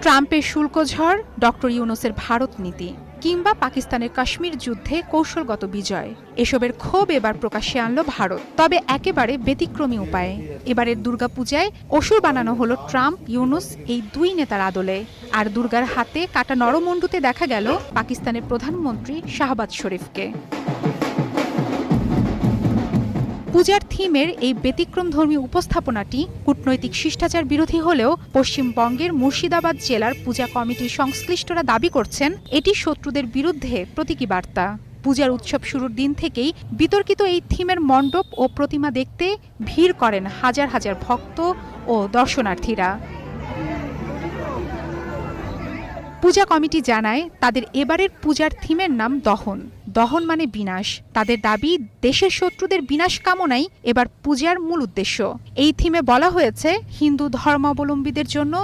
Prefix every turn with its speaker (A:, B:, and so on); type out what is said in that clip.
A: ট্রাম্পের শুল্ক ঝড়, ডক্টর ইউনূসের ভারত নীতি কিংবা পাকিস্তানের কাশ্মীর যুদ্ধে কৌশলগত বিজয়, এসবের ক্ষোভ এবার প্রকাশ্যে আনল ভারত, তবে একেবারে ব্যতিক্রমী উপায়ে। এবারের দুর্গাপূজায় অসুর বানানো হলো ট্রাম্প ইউনূস এই দুই নেতার আদলে। আর দুর্গার হাতে কাটা নরমণ্ডুতে দেখা গেল পাকিস্তানের প্রধানমন্ত্রী শাহবাজ শরীফকে। পূজার থিমের এই ব্যতিক্রমধর্মী উপস্থাপনাটি কূটনৈতিক শিষ্টাচার বিরোধী হলেও পশ্চিমবঙ্গের মুর্শিদাবাদ জেলার পূজা কমিটির সংশ্লিষ্টরা দাবি করছেন এটি শত্রুদের বিরুদ্ধে প্রতীকী বার্তা। পূজার উৎসব শুরুর দিন থেকেই বিতর্কিত এই থিমের মণ্ডপ ও প্রতিমা দেখতে ভিড় করেন হাজার হাজার ভক্ত ও দর্শনার্থীরা। পূজা কমিটি জানায় তাদের এবারের পূজার থিমের নাম দহন। দহন মানে বিনাশ। তাদের দাবি দেশের শত্রুদের বিনাশ কামনাই এবার পূজার মূল উদ্দেশ্য। এই থিমে বলা হয়েছে হিন্দু ধর্মাবলম্বীদের জন্য